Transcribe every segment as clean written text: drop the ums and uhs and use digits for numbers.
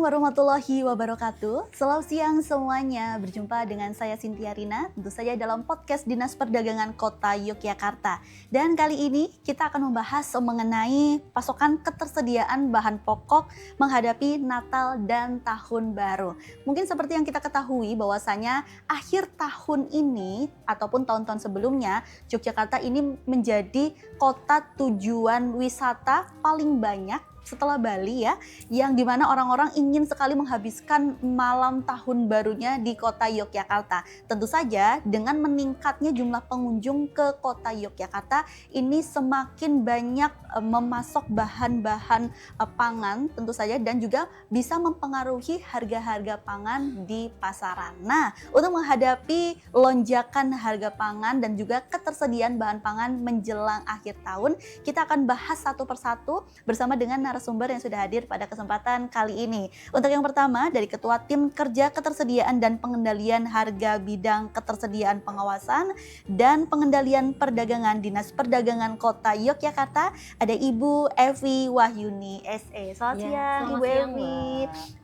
warahmatullahi wabarakatuh. Selamat siang semuanya. Berjumpa dengan saya Cynthia Rina, tentu saja dalam podcast Dinas Perdagangan Kota Yogyakarta. Dan kali ini kita akan membahas mengenai pasokan ketersediaan bahan pokok menghadapi Natal dan Tahun Baru. Mungkin seperti yang kita ketahui bahwasanya akhir tahun ini ataupun tahun-tahun sebelumnya, Yogyakarta ini menjadi kota tujuan wisata paling banyak setelah Bali ya, yang dimana orang-orang ingin sekali menghabiskan malam tahun barunya di kota Yogyakarta. Tentu saja dengan meningkatnya jumlah pengunjung ke kota Yogyakarta, ini semakin banyak memasok bahan-bahan pangan tentu saja, dan juga bisa mempengaruhi harga-harga pangan di pasaran. Nah, untuk menghadapi lonjakan harga pangan dan juga ketersediaan bahan pangan menjelang akhir tahun, kita akan bahas satu persatu bersama dengan narasumber yang sudah hadir pada kesempatan kali ini. Untuk yang pertama, dari Ketua Tim Kerja Ketersediaan dan Pengendalian Harga Bidang Ketersediaan Pengawasan dan Pengendalian Perdagangan Dinas Perdagangan Kota Yogyakarta, ada Ibu Evi Wahyuni SE. Selamat siang Ibu Evi.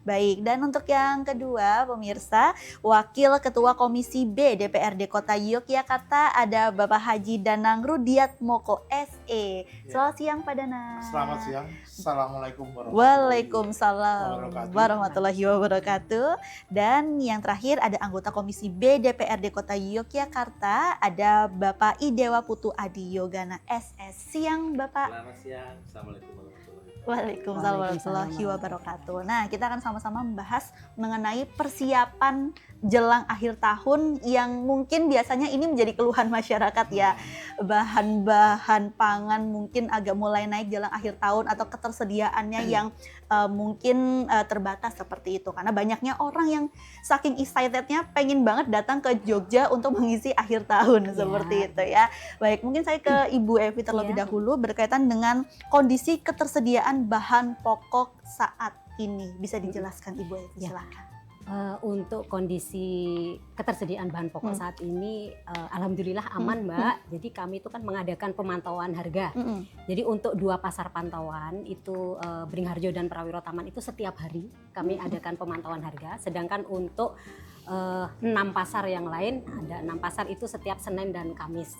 Baik, dan untuk yang kedua pemirsa, Wakil Ketua Komisi B DPRD Kota Yogyakarta, ada Bapak Haji Danang Rudiat Moko SE. Selamat siang Pak Danang. Selamat siang. Assalamualaikum Waalaikumsalam warahmatullahi wabarakatuh. Dan yang terakhir ada anggota Komisi B DPRD Kota Yogyakarta, ada Bapak Idewa Putu Adi Yogana SS. Siang Bapak. Selamat siang. Assalamualaikum warahmatullahi wabarakatuh. Waalaikumsalam warahmatullahi wabarakatuh. Nah, kita akan sama-sama membahas mengenai persiapan jelang akhir tahun yang mungkin biasanya ini menjadi keluhan masyarakat ya. Bahan-bahan pangan mungkin agak mulai naik jelang akhir tahun atau ketersediaannya yang mungkin terbatas seperti itu. Karena banyaknya orang yang saking excitednya pengen banget datang ke Jogja untuk mengisi akhir tahun seperti itu ya. Baik, mungkin saya ke Ibu Evi terlebih dahulu berkaitan dengan kondisi ketersediaan bahan pokok saat ini. Bisa dijelaskan Ibu Evi, silakan. Untuk kondisi ketersediaan bahan pokok saat ini alhamdulillah aman Mbak. Jadi kami itu kan mengadakan pemantauan harga. Jadi untuk 2 pasar pantauan itu Beringharjo dan Prawiro Taman itu setiap hari kami adakan pemantauan harga. Sedangkan untuk 6 pasar yang lain, ada 6 pasar itu setiap Senin dan Kamis.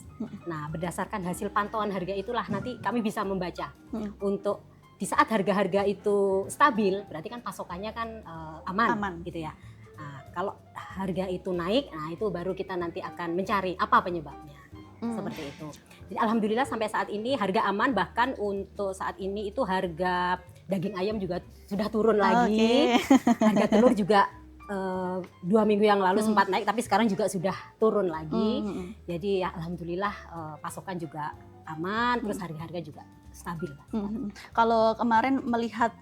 Nah, berdasarkan hasil pantauan harga itulah nanti kami bisa membaca untuk di saat harga-harga itu stabil, berarti kan pasokannya kan aman gitu ya. Nah, kalau harga itu naik, nah itu baru kita nanti akan mencari apa penyebabnya. Seperti itu. Jadi alhamdulillah sampai saat ini harga aman, bahkan untuk saat ini itu harga daging ayam juga sudah turun lagi. Harga telur juga 2 minggu yang lalu sempat naik, tapi sekarang juga sudah turun lagi. Jadi ya alhamdulillah pasokan juga aman, terus harga-harga juga stabil. Kalau kemarin melihat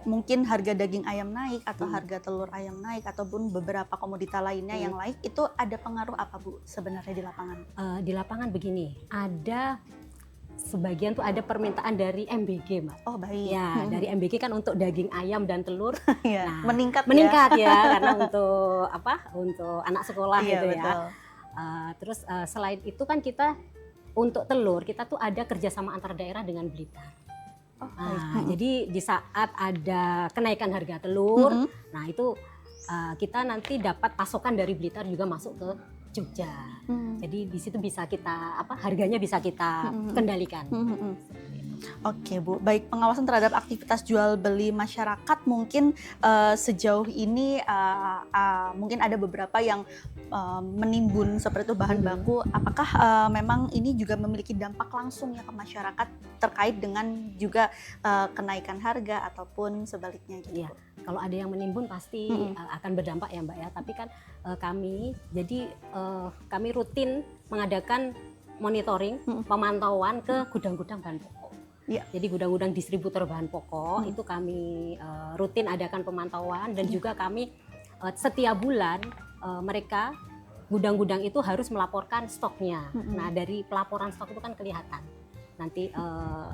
mungkin harga daging ayam naik atau harga telur ayam naik ataupun beberapa komoditas lainnya yang naik, itu ada pengaruh apa Bu sebenarnya di lapangan? Di lapangan begini, ada sebagian tuh ada permintaan dari MBG Mbak. Oh baik. Ya, dari MBG kan untuk daging ayam dan telur ya, nah, meningkat ya karena untuk untuk anak sekolah gitu betul. ya. Terus selain itu kan kita untuk telur kita tuh ada kerjasama antar daerah dengan Blitar. Jadi di saat ada kenaikan harga telur, nah itu kita nanti dapat pasokan dari Blitar juga masuk ke Jogja. Jadi di situ bisa kita harganya bisa kita kendalikan. Oke Bu, baik, pengawasan terhadap aktivitas jual beli masyarakat mungkin sejauh ini mungkin ada beberapa yang menimbun seperti itu bahan baku. Apakah memang ini juga memiliki dampak langsung ya ke masyarakat terkait dengan juga kenaikan harga ataupun sebaliknya gitu? Iya, kalau ada yang menimbun pasti akan berdampak ya Mbak ya. Tapi kan kami rutin mengadakan monitoring, pemantauan ke gudang-gudang bahan pokok. Ya. Jadi gudang-gudang distributor bahan pokok itu kami rutin adakan pemantauan dan juga kami setiap bulan mereka gudang-gudang itu harus melaporkan stoknya. Nah dari pelaporan stok itu kan kelihatan nanti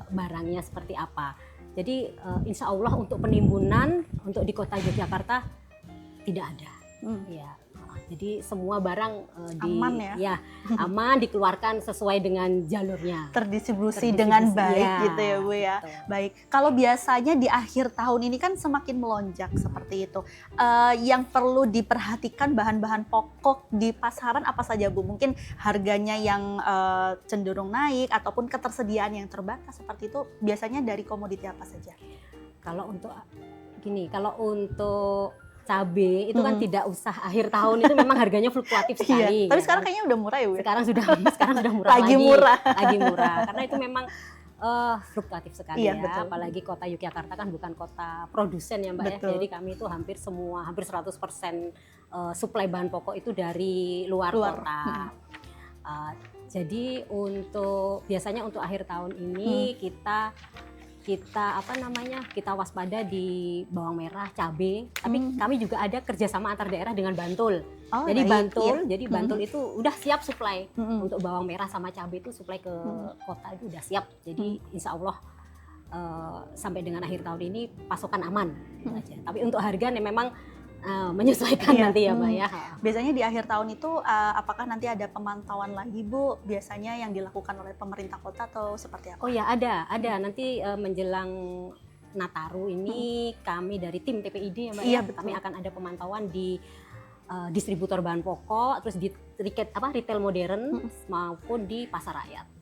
barangnya seperti apa. Jadi insya Allah untuk penimbunan untuk di kota Yogyakarta tidak ada. Ya. Jadi semua barang Aman ya? Aman, dikeluarkan sesuai dengan jalurnya. Terdistribusi dengan baik gitu ya Bu ya. Betul. Baik, kalau biasanya di akhir tahun ini kan semakin melonjak seperti itu. Yang perlu diperhatikan bahan-bahan pokok di pasaran apa saja Bu? Mungkin harganya yang cenderung naik ataupun ketersediaan yang terbatas seperti itu biasanya dari komoditi apa saja? Kalau untuk cabai itu kan tidak usah akhir tahun, itu memang harganya fluktuatif sekali. Tapi ya sekarang kan? kayaknya udah murah ya Bu ya? Sekarang sudah murah Lagi murah. lagi murah karena itu memang fluktuatif sekali Iya, ya. betul. Apalagi kota Yogyakarta kan bukan kota produsen ya Mbak ya. Betul. Jadi kami itu hampir 100% suplai bahan pokok itu dari luar. Kota. Jadi biasanya untuk akhir tahun ini kita waspada di bawang merah, cabai. Tapi kami juga ada kerjasama antar daerah dengan Bantul. Jadi baik, Bantul itu udah siap suplai untuk bawang merah sama cabai itu suplai ke kota itu udah siap. Jadi insya Allah sampai dengan akhir tahun ini pasokan aman. Gitu aja. Tapi untuk harga nih memang menyesuaikan nanti ya Mbak ya. Biasanya di akhir tahun itu apakah nanti ada pemantauan lagi Bu? Biasanya yang dilakukan oleh pemerintah kota atau seperti apa? Oh ya ada. Nanti menjelang Nataru ini kami dari tim TPID ya Mbak Iya, ya. betul. Kami akan ada pemantauan di distributor bahan pokok, terus di retail modern maupun di pasar rakyat.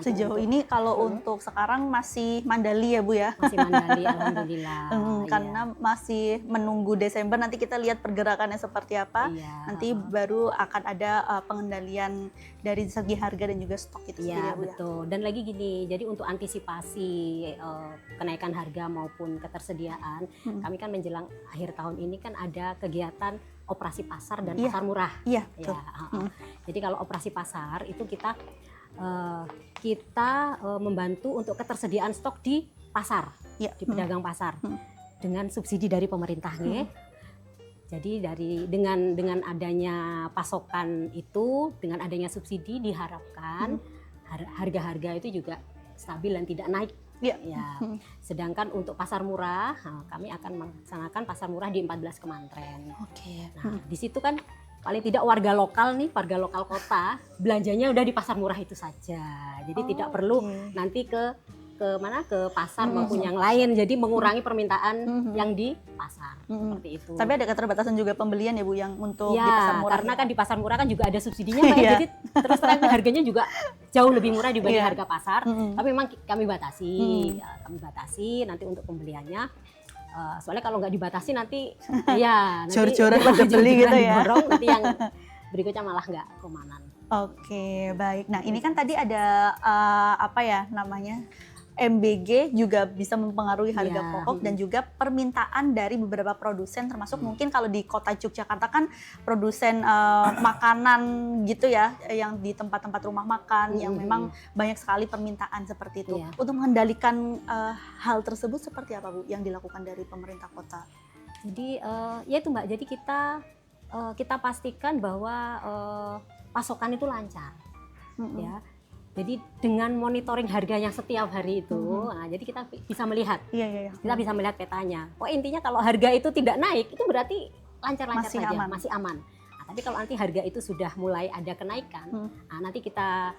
Sejauh ini kalau untuk sekarang masih mandali ya Bu ya? Masih mandali alhamdulillah. Karena masih menunggu Desember, nanti kita lihat pergerakannya seperti apa. Iya. Nanti baru akan ada pengendalian dari segi harga dan juga stok itu sendiri Iya ya Bu ya? betul. Dan lagi gini, jadi untuk antisipasi kenaikan harga maupun ketersediaan, kami kan menjelang akhir tahun ini kan ada kegiatan operasi pasar dan pasar murah. Iya, betul. Jadi kalau operasi pasar itu kita membantu untuk ketersediaan stok di pasar, di pedagang pasar dengan subsidi dari pemerintah. Jadi dengan adanya pasokan itu, dengan adanya subsidi diharapkan harga-harga itu juga stabil dan tidak naik. Ya. Sedangkan untuk pasar murah, kami akan melaksanakan pasar murah di 14 kementerian. Nah, di situ kan paling tidak warga lokal kota belanjanya udah di pasar murah itu saja. Jadi tidak perlu nanti ke pasar maupun yang lain. Jadi mengurangi permintaan yang di pasar seperti itu. Tapi ada keterbatasan juga pembelian ya Bu yang untuk di pasar murah. Karena kan di pasar murah kan juga ada subsidinya Mbak. Jadi terus terang harganya juga jauh lebih murah dibanding harga pasar. Tapi memang kami batasi, nanti untuk pembeliannya. Soalnya kalau nggak dibatasi nanti jor-joran pada beli gitu ya. Nanti yang berikutnya malah nggak kemanan. Oke, baik. Nah, ini kan tadi ada MBG juga bisa mempengaruhi harga pokok dan juga permintaan dari beberapa produsen, termasuk mungkin kalau di kota Yogyakarta kan produsen makanan gitu ya, yang di tempat-tempat rumah makan yang memang banyak sekali permintaan seperti itu. Untuk mengendalikan hal tersebut seperti apa Bu yang dilakukan dari pemerintah kota? Jadi ya itu Mbak, jadi kita pastikan bahwa pasokan itu lancar, ya. Jadi dengan monitoring harganya setiap hari itu, jadi kita bisa melihat, kita bisa melihat petanya. Intinya kalau harga itu tidak naik, itu berarti lancar-lancar saja, masih aman. Nah, tapi kalau nanti harga itu sudah mulai ada kenaikan, nanti kita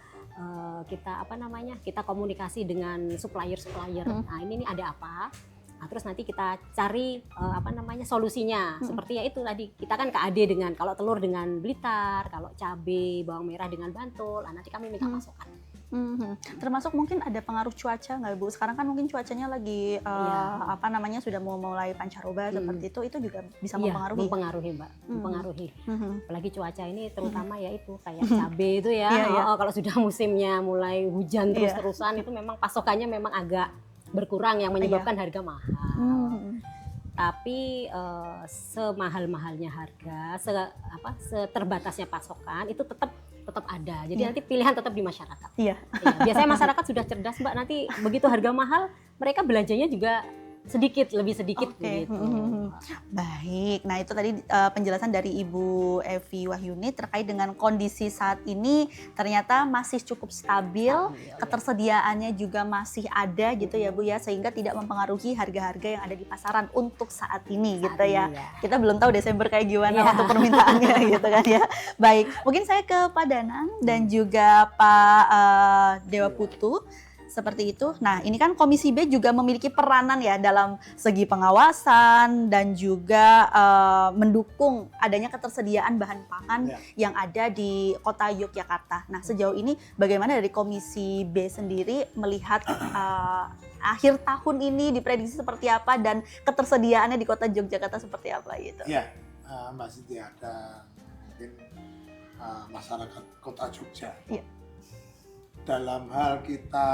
komunikasi dengan supplier. Nah ini ada apa? Nah, terus nanti kita cari solusinya. Seperti ya itu tadi, kita kan KAD dengan kalau telur dengan Blitar, kalau cabai, bawang merah dengan Bantul. Nanti kami minta pasokan. Termasuk mungkin ada pengaruh cuaca nggak Bu? Sekarang kan mungkin cuacanya lagi sudah mau mulai pancaroba seperti itu juga bisa mempengaruhi. Mempengaruhi Mbak, mempengaruhi. Apalagi cuaca ini terutama ya itu kayak cabai itu ya. Kalau sudah musimnya mulai hujan terus-terusan itu memang pasokannya memang agak berkurang yang menyebabkan harga mahal. Tapi semahal-mahalnya harga, seterbatasnya pasokan itu tetap ada. Jadi nanti pilihan tetap di masyarakat. Biasanya masyarakat sudah cerdas Mbak, nanti begitu harga mahal mereka belanjanya juga lebih sedikit Oke. gitu. Baik, nah itu tadi penjelasan dari Ibu Evi Wahyuni terkait dengan kondisi saat ini ternyata masih cukup stabil, ketersediaannya juga masih ada gitu ya Bu ya, sehingga tidak mempengaruhi harga-harga yang ada di pasaran untuk saat ini gitu ya. Kita belum tahu Desember kayak gimana untuk permintaannya gitu kan ya. Baik, mungkin saya ke Pak Danang dan juga Pak Dewa Putu. Seperti itu. Nah, ini kan Komisi B juga memiliki peranan ya dalam segi pengawasan dan juga mendukung adanya ketersediaan bahan pangan yang ada di Kota Yogyakarta. Nah, sejauh ini bagaimana dari Komisi B sendiri melihat akhir tahun ini diprediksi seperti apa dan ketersediaannya di Kota Yogyakarta seperti apa gitu? Ya, Mbak Siti, ada mungkin masyarakat Kota Jogja. Ya. Dalam hal kita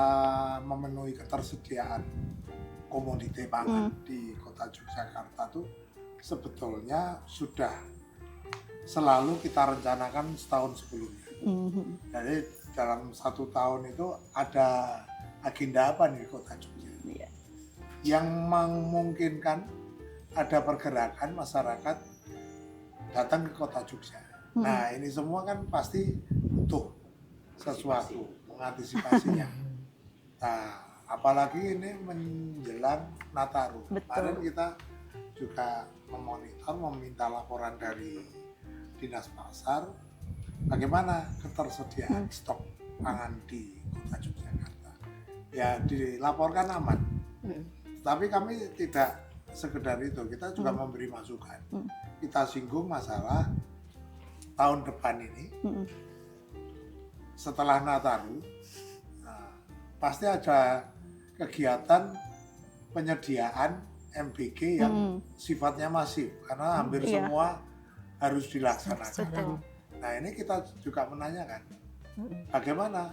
memenuhi ketersediaan komoditi pangan di Kota Yogyakarta itu sebetulnya sudah selalu kita rencanakan setahun sebelumnya. Jadi dalam 1 tahun itu ada agenda apa nih di Kota Jogja? Yang memungkinkan ada pergerakan masyarakat datang ke Kota Jogja. Nah, ini semua kan pasti butuh sesuatu mengantisipasinya. Nah, apalagi ini menjelang Nataru. Kemarin kita juga memonitor, meminta laporan dari Dinas Pasar bagaimana ketersediaan stok pangan di Kota Yogyakarta. Ya, dilaporkan aman. Tapi kami tidak sekedar itu, kita juga memberi masukan. Kita singgung masalah tahun depan ini. Setelah Nataru, pasti ada kegiatan penyediaan MBG yang sifatnya masif karena hampir semua harus dilaksanakan. Nah, ini kita juga menanyakan bagaimana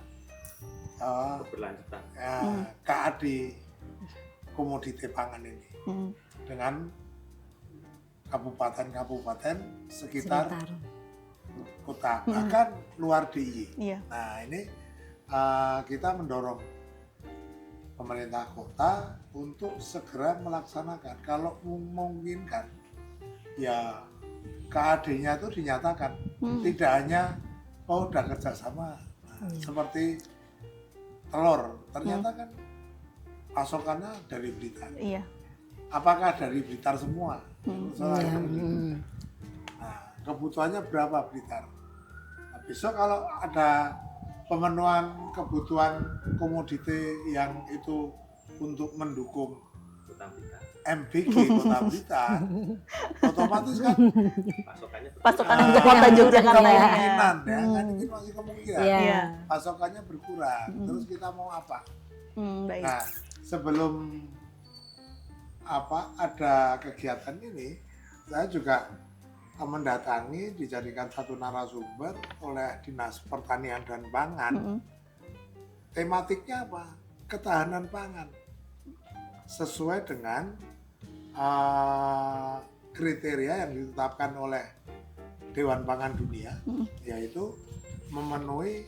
keberlanjutan KAD komoditi pangan ini dengan kabupaten-kabupaten sekitar kota, bahkan luar DIY. Nah, ini kita mendorong pemerintah kota untuk segera melaksanakan. Kalau memungkinkan, ya KAD-nya itu dinyatakan. Tidak hanya, udah kerjasama. Seperti telur, ternyata kan pasokannya dari Blitar. Apakah dari Blitar semua? Nah, kebutuhannya berapa Blitar? Nah, besok kalau ada pemenuhan kebutuhan komoditi yang itu untuk mendukung MBG Kota Blitar, otomatis kan pasokan untuk Kota Yogyakarta kemungkinan ya, kan ini masih kemungkinan pasokannya berkurang. Terus kita mau apa? Baik. Nah, sebelum ada kegiatan ini, saya juga mendatangi, dijadikan satu narasumber oleh Dinas Pertanian dan Pangan. Tematiknya apa? Ketahanan pangan. Sesuai dengan kriteria yang ditetapkan oleh Dewan Pangan Dunia, yaitu memenuhi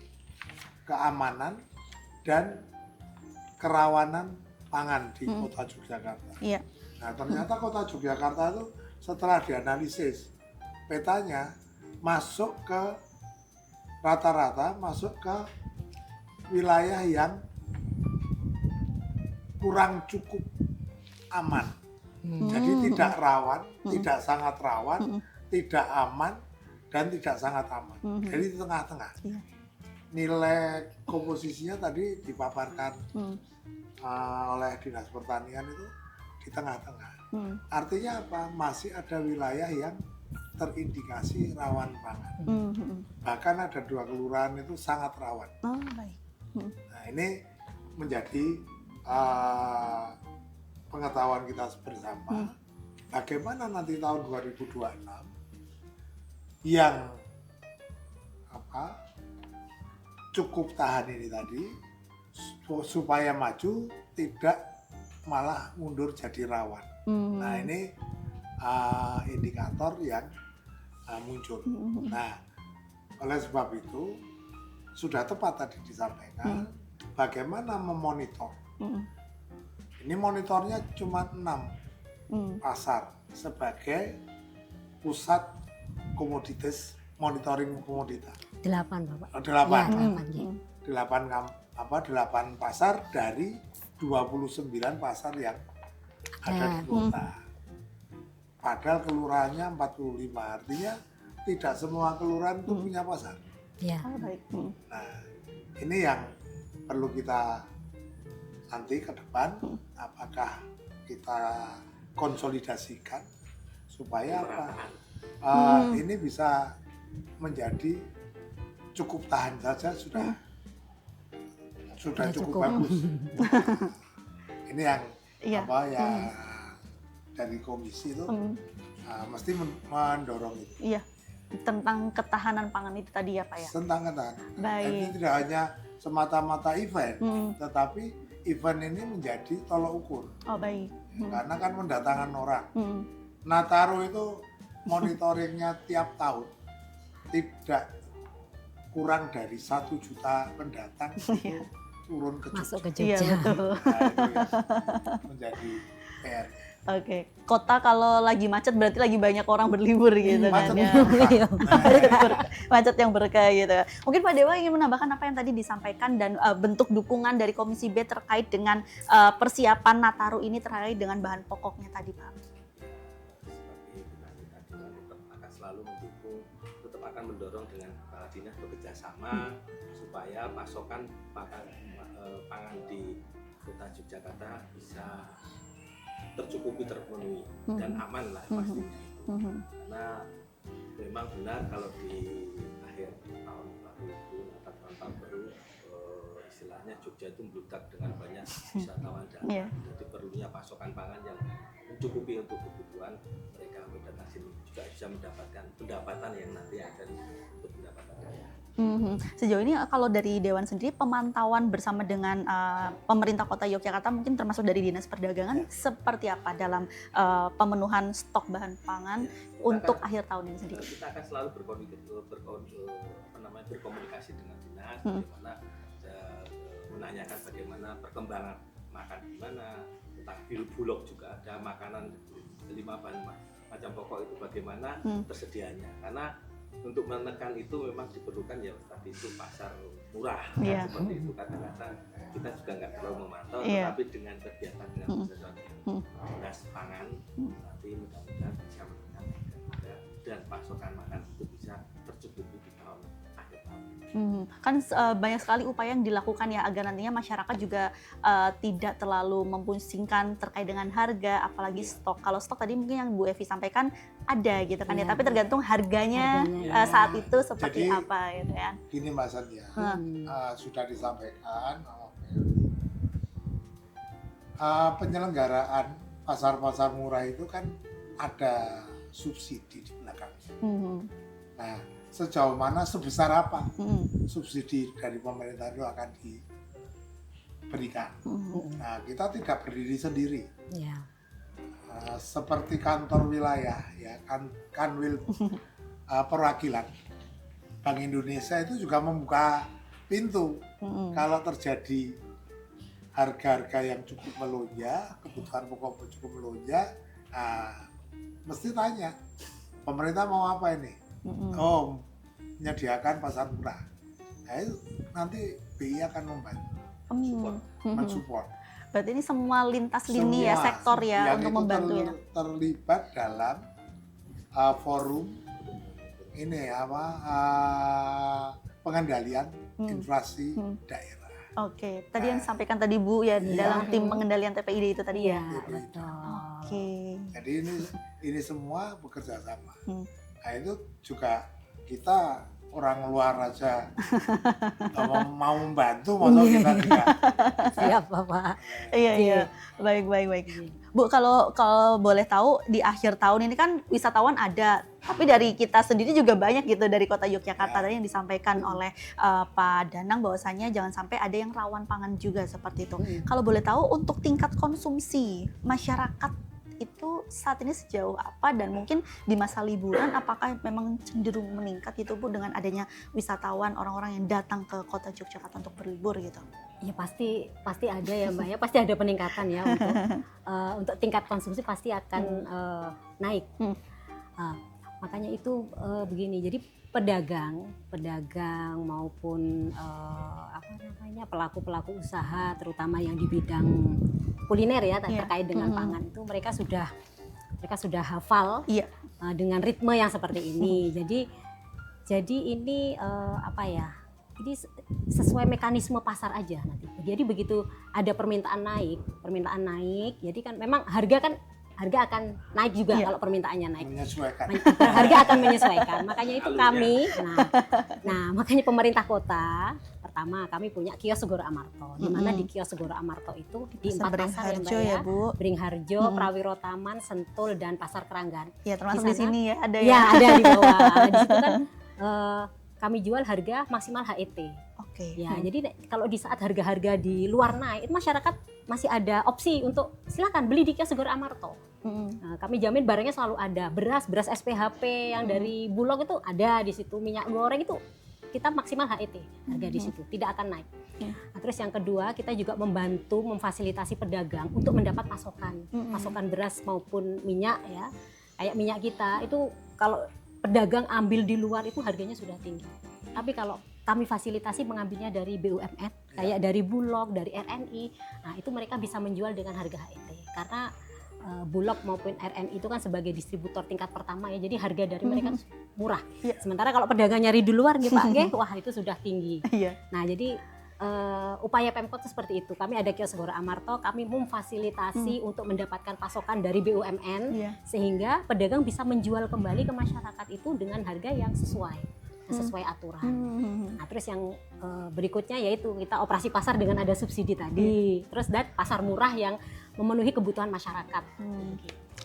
keamanan dan kerawanan pangan di Kota Yogyakarta. Nah, ternyata Kota Yogyakarta itu setelah dianalisis petanya masuk ke rata-rata masuk ke wilayah yang kurang cukup aman. Jadi tidak rawan, tidak sangat rawan, tidak aman, dan tidak sangat aman. Jadi di tengah-tengah. Nilai komposisinya tadi dipaparkan oleh Dinas Pertanian itu di tengah-tengah. Artinya apa? Masih ada wilayah yang terindikasi rawan pangan. Bahkan ada 2 kelurahan itu sangat rawan. Nah, ini menjadi pengetahuan kita bersama. Bagaimana nanti tahun 2026 yang cukup tahan ini tadi supaya maju, tidak malah mundur jadi rawan. Nah, ini indikator yang muncul. Nah, oleh sebab itu sudah tepat tadi disampaikan bagaimana memonitor Ini monitornya cuma 6 pasar sebagai pusat komoditas, monitoring komoditas. 8 Bapak. 8. Ya, 8 pasar dari 29 pasar yang ada di kota. Padahal kelurahannya 45, artinya tidak semua kelurahan itu punya pasar. Ya. Baik. Nah, ini yang perlu kita nanti ke depan, apakah kita konsolidasikan supaya apa? Ini bisa menjadi cukup tahan saja sudah cukup bagus. Ini yang apa ya dari komisi itu mesti mendorong itu. Iya, tentang ketahanan pangan itu tadi ya Pak ya. Tentang ketahanan. Baik. Ini tidak hanya semata-mata event, tetapi event ini menjadi tolok ukur. Oh baik. Karena kan mendatangkan orang. Nataru itu monitoringnya tiap tahun tidak kurang dari 1 juta pendatang itu turun ke Masuk ke Iya Jogja. betul. Nah, itu yang menjadi PR. Oke, kota kalau lagi macet berarti lagi banyak orang berlibur gitu kan Macet ya. Iya. Macet yang berkah gitu. Mungkin Pak Dewa ingin menambahkan apa yang tadi disampaikan dan bentuk dukungan dari Komisi B terkait dengan persiapan Nataru ini terkait dengan bahan pokoknya tadi Pak. Seperti tadi tetap akan selalu mendukung, tetap akan mendorong dengan kepala dinas bekerja sama supaya pasokan pangan di kota Yogyakarta bisa tercukupi, terpenuhi dan aman lah pastinya itu. Karena memang benar kalau di akhir tahun baru itu atau tahun baru istilahnya Jogja itu membludak dengan banyak wisatawan datang. Jadi perlunya pasokan pangan yang mencukupi untuk kebutuhan mereka, dan hasil juga bisa mendapatkan pendapatan yang nanti akan untuk pendapatan daerah. Sejauh ini kalau dari Dewan sendiri pemantauan bersama dengan pemerintah Kota Yogyakarta mungkin termasuk dari Dinas Perdagangan seperti apa dalam pemenuhan stok bahan pangan untuk akhir tahun ini sendiri? Kita akan selalu berkomunikasi dengan dinas, bagaimana menanyakan bagaimana perkembangan makan di mana, tentang bulog juga ada makanan 5 bahan macam pokok itu bagaimana tersedianya, karena untuk menekan itu memang diperlukan ya tadi itu pasar murah seperti itu. Kadang-kadang kita juga nggak perlu memantau, tetapi dengan kegiatan dengan dinas pangan nanti mudah-mudahan bisa menekan harga dan pasokan makan itu bisa tercukupi di tahun akhir tahun. Kan banyak sekali upaya yang dilakukan ya agar nantinya masyarakat juga tidak terlalu memusingkan terkait dengan harga, apalagi stok. Kalau stok tadi mungkin yang Bu Evi sampaikan ada gitu kan ya, tapi tergantung harganya saat itu seperti Jadi, apa gitu ya. Gini Mbak Sandia, sudah disampaikan penyelenggaraan pasar-pasar murah itu kan ada subsidi di belakang. Nah, sejauh mana, sebesar apa subsidi dari pemerintah itu akan diberikan. Nah, kita tidak berdiri sendiri. Seperti kantor wilayah, ya kanwil perwakilan Bank Indonesia itu juga membuka pintu kalau terjadi harga-harga yang cukup melonjak, kebutuhan pokok cukup melonjak, mesti tanya pemerintah mau apa ini? Oh, menyediakan pasar murah. Nah, itu nanti BI akan membantu, mensupport. Berarti ini semua lintas lini ya, sektor ya untuk membantu ya. Terlibat dalam forum ini pengendalian inflasi daerah. Oke, tadi yang disampaikan tadi Bu ya dalam tim pengendalian TPID itu tadi ya. Oke. Jadi ini semua bekerja sama. Nah itu juga kita orang luar aja mau membantu, masa kita tidak. Siap Bapak. Iya. Baik. Bu, kalau boleh tahu di akhir tahun ini kan wisatawan ada, tapi dari kita sendiri juga banyak gitu dari Kota Yogyakarta tadi yang disampaikan oleh Pak Danang bahwasanya jangan sampai ada yang rawan pangan juga seperti itu. Kalau boleh tahu untuk tingkat konsumsi masyarakat itu saat ini sejauh apa, dan mungkin di masa liburan apakah memang cenderung meningkat gitu Bu dengan adanya wisatawan, orang-orang yang datang ke Kota Yogyakarta untuk berlibur gitu? Ya pasti ada ya Mbak ya, pasti ada peningkatan ya untuk tingkat konsumsi pasti akan naik. Makanya itu begini, jadi pedagang maupun pelaku usaha terutama yang di bidang kuliner ya terkait dengan pangan itu mereka sudah hafal dengan ritme yang seperti ini. Jadi ini ini sesuai mekanisme pasar aja nanti. Jadi begitu ada permintaan naik, jadi kan memang harga akan naik juga kalau permintaannya naik. Menyesuaikan. Harga akan menyesuaikan. Makanya itu kami, makanya pemerintah kota, pertama kami punya kios Segoro Amarto. Di mana di kios Segoro Amarto itu di 4 pasar ya Mbak ya. Beringharjo, Prawiro Taman, Sentul, dan Pasar Keranggan. Ya termasuk di sini ya ada ya. Ya ada di bawah. Di situ kan kami jual harga maksimal HET. Oke. Ya, jadi kalau di saat harga-harga di luar naik, itu masyarakat masih ada opsi untuk silakan beli di kios Segoro Amarto. Nah, kami jamin barangnya selalu ada. Beras SPHP yang dari Bulog itu ada di situ. Minyak goreng itu kita maksimal HET harga di situ, tidak akan naik. Nah, terus yang kedua kita juga memfasilitasi pedagang untuk mendapat pasokan beras maupun minyak ya. Kayak minyak kita itu kalau pedagang ambil di luar itu harganya sudah tinggi. Tapi kalau kami fasilitasi mengambilnya dari BUMN, kayak dari Bulog, dari RNI, nah itu mereka bisa menjual dengan harga HET. Karena Bulog maupun RNI itu kan sebagai distributor tingkat pertama ya, jadi harga dari mereka murah. Sementara kalau pedagang nyari di luar nih Pak, wah itu sudah tinggi. Nah jadi upaya Pemkot seperti itu. Kami ada kios Segoro Amarto, kami memfasilitasi untuk mendapatkan pasokan dari BUMN sehingga pedagang bisa menjual kembali ke masyarakat itu dengan harga yang sesuai aturan. Nah, terus yang berikutnya yaitu kita operasi pasar dengan ada subsidi tadi. Terus dan pasar murah yang memenuhi kebutuhan masyarakat.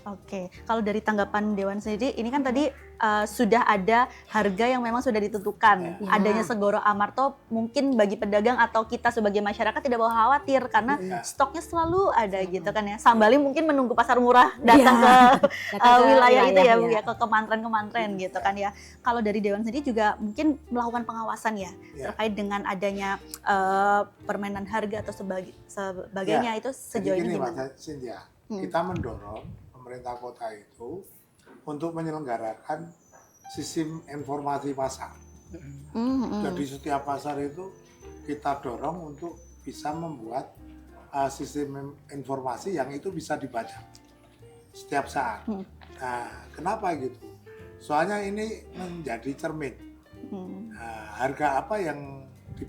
Oke, kalau dari tanggapan Dewan sendiri, ini kan tadi sudah ada harga yang memang sudah ditentukan. Adanya Segoro Amarto mungkin bagi pedagang atau kita sebagai masyarakat tidak perlu khawatir karena stoknya selalu ada gitu kan ya. Sambali mungkin menunggu pasar murah datang ke wilayah itu ya, Bu ya, ke kemantren gitu kan ya. Kalau dari Dewan sendiri juga mungkin melakukan pengawasan ya terkait dengan adanya permainan harga atau sebagainya itu sejauh ini gimana? Mbak Cynthia, kita mendorong pemerintah kota itu untuk menyelenggarakan sistem informasi pasar. Jadi setiap pasar itu kita dorong untuk bisa membuat sistem informasi yang itu bisa dibaca setiap saat. Nah, kenapa gitu? Soalnya ini menjadi cermin. Harga apa yang di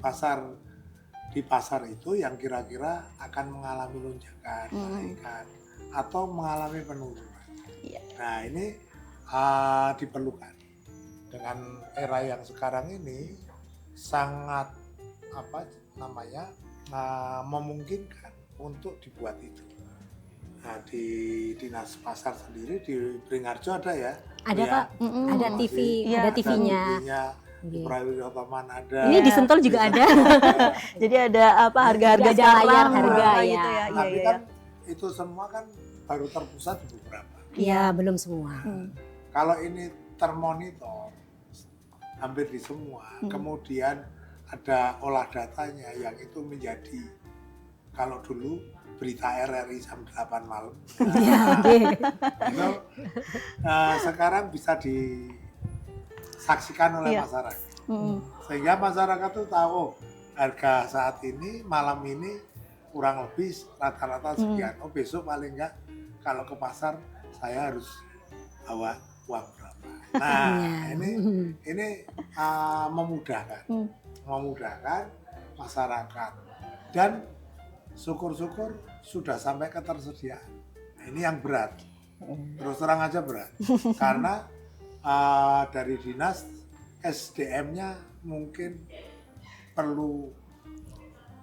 pasar itu yang kira-kira akan mengalami lonjakan, kenaikan atau mengalami penurunan. Nah ini diperlukan. Dengan era yang sekarang ini sangat memungkinkan untuk dibuat itu. Nah di Dinas Pasar sendiri di Beringharjo ada ya? Ada ya, Pak, ada TV, ada TV-nya. Di Prawiro Taman ada. Ini di Sentul juga ada. Jadi ada harga-harga layar harga gitu ya. Tapi kan itu semua kan baru terpusat di beberapa. Iya, belum semua. Kalau ini termonitor hampir di semua, kemudian ada olah datanya yang itu menjadi kalau dulu berita RRI jam 8 malam. Itu sekarang bisa disaksikan oleh masyarakat. Sehingga masyarakat tuh tahu harga saat ini, malam ini kurang lebih rata-rata sekian. Oh besok paling enggak kalau ke pasar saya harus bawa uang berapa. Nah ini memudahkan masyarakat dan syukur-syukur sudah sampai ketersediaan. Nah, ini yang berat. Terus terang aja berat karena dari dinas SDM-nya mungkin perlu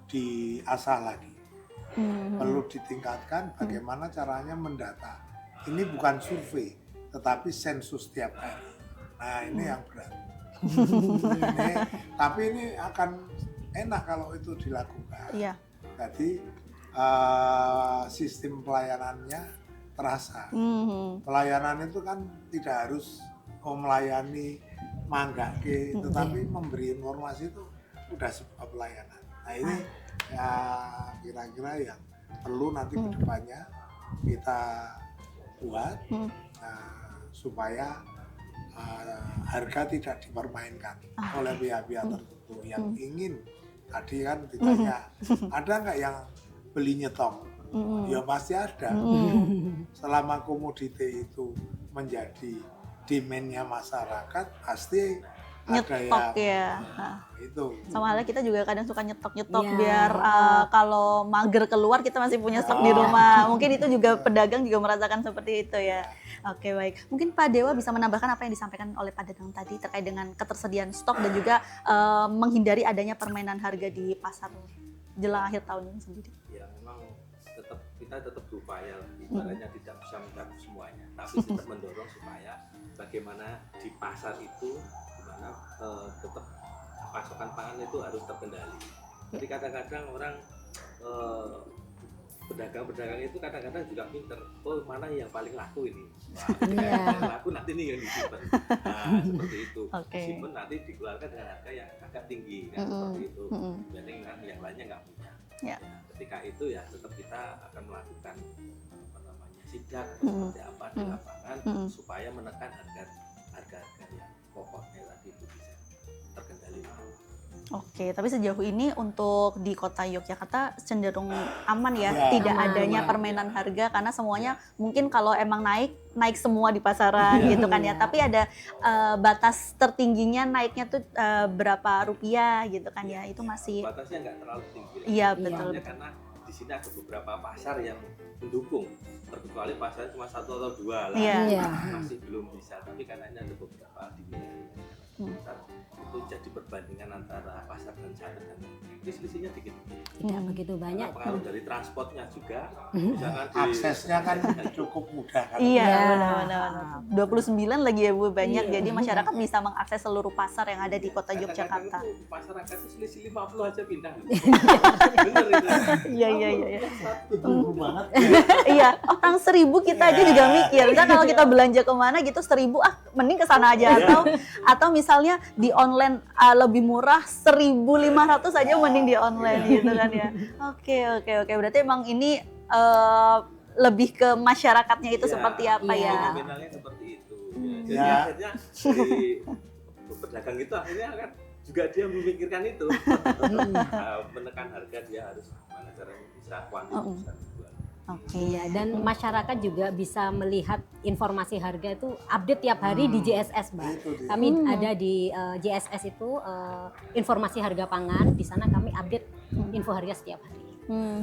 diasah lagi. Perlu ditingkatkan bagaimana caranya mendata. Ini bukan survei, tetapi sensus tiap hari. Nah ini yang berat. Tapi ini akan enak kalau itu dilakukan. Jadi sistem pelayanannya terasa. Pelayanan itu kan tidak harus melayani manggake, tetapi memberi informasi itu udah sebuah pelayanan. Nah ini Ya kira-kira yang perlu nanti kedepannya kita buat supaya harga tidak dipermainkan oleh pihak-pihak tertentu yang ingin. Tadi kan ditanya, ada nggak yang beli nyetok? Ya pasti ada. Selama komoditi itu menjadi demand-nya masyarakat, pasti nyetok ada yang ya. Itu. Sama halnya kita juga kadang suka nyetok biar kalau mager keluar kita masih punya stok di rumah. Mungkin itu juga pedagang juga merasakan seperti itu ya. Oke, baik. Mungkin Pak Dewa bisa menambahkan apa yang disampaikan oleh Pak Dadang tadi terkait dengan ketersediaan stok dan juga menghindari adanya permainan harga di pasar jelang akhir tahun ini sendiri. Ya memang kita tetap berupaya, ibaratnya tidak bisa mencakup semuanya, tapi tetap mendorong supaya bagaimana di pasar itu dimana tetap pasokan pangan itu harus terkendali. Jadi kadang-kadang orang pedagang-pedagang itu kadang-kadang juga pinter, oh mana yang paling laku ini, yang paling laku nanti nih yang disimpan. Nah seperti itu, disimpan nanti dikeluarkan dengan harga yang agak tinggi kan, seperti itu. Jadi yang lainnya nggak punya. Ya, ketika itu ya tetap kita akan melakukan sidak seperti apa di lapangan supaya menekan harga yang pokoknya tadi itu bisa terkendali. Oke, tapi sejauh ini untuk di kota Yogyakarta cenderung aman ya, tidak adanya permainan harga karena semuanya mungkin kalau emang naik semua di pasaran gitu kan ya. Tapi ada batas tertingginya naiknya tuh berapa rupiah gitu kan ya, itu masih batasnya nggak terlalu tinggi. Iya betul. Karena di sini ada beberapa pasar yang mendukung, terkecuali pasar cuma 1 atau 2 lah, masih belum bisa. Tapi karena ini ada beberapa di wilayah itu jadi perbandingan antara pasar dan sana dan selisihnya dikit. Tidak begitu banyak. Pengaruh dari transportnya juga, misalkan aksesnya kan cukup mudah kan. Iya, benar-benar. 29 lagi ya Bu, banyak. Jadi masyarakat bisa mengakses seluruh pasar yang ada di kota Yogyakarta. Pasar angka itu selisih 50 aja pindah. Bener itu. Iya. Tunggu banget. Iya, orang 1.000 kita aja juga mikir. Misalnya kalau kita belanja kemana gitu 1.000, mending ke sana aja atau misalnya di online lebih murah 1.500 aja mending di online gitu kan ya. Oke. Berarti emang ini lebih ke masyarakatnya itu seperti apa ya? Nominalnya seperti itu. Jadi akhirnya dari pedagang itu akhirnya kan juga dia memikirkan itu. Menekan harga dia harus gimana caranya bisa kuantitas bisa dijual. Ya, dan masyarakat juga bisa melihat informasi harga itu update tiap hari di JSS, Mbak. Kami ada di JSS itu informasi harga pangan. Di sana kami update info harga setiap hari.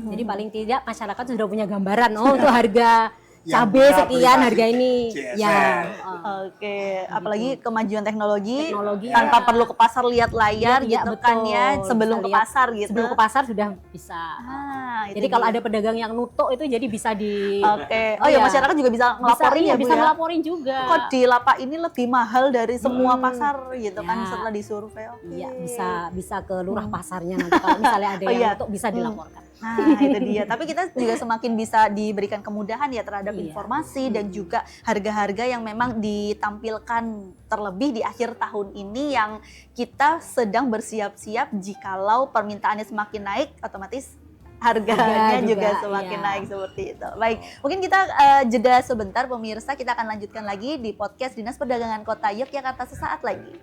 Jadi paling tidak masyarakat sudah punya gambaran untuk harga cabai sekian harga ini. Oke, apalagi kemajuan teknologi tanpa perlu ke pasar lihat layar gitu kan ya, sebelum ke pasar gitu. Sebelum ke pasar sudah bisa. Jadi kalau ada pedagang yang nutuk itu jadi bisa di masyarakat juga bisa ngelaporin ya Bu ya. Bisa ngelaporin juga. Kok di lapak ini lebih mahal dari semua pasar gitu kan setelah disurvei. Iya, bisa ke lurah pasarnya nanti kalau misalnya ada yang nutuk bisa dilaporkan. Nah itu dia, tapi kita juga semakin bisa diberikan kemudahan ya terhadap informasi dan juga harga-harga yang memang ditampilkan terlebih di akhir tahun ini yang kita sedang bersiap-siap jikalau permintaannya semakin naik otomatis harganya juga semakin naik seperti itu. Baik, mungkin kita jeda sebentar pemirsa, kita akan lanjutkan lagi di podcast Dinas Perdagangan Kota Yogyakarta sesaat lagi.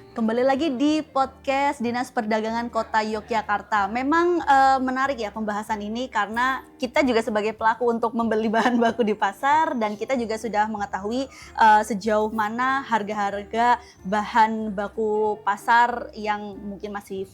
Kembali lagi di podcast Dinas Perdagangan Kota Yogyakarta. Memang menarik ya pembahasan ini karena kita juga sebagai pelaku untuk membeli bahan baku di pasar dan kita juga sudah mengetahui sejauh mana harga-harga bahan baku pasar yang mungkin masih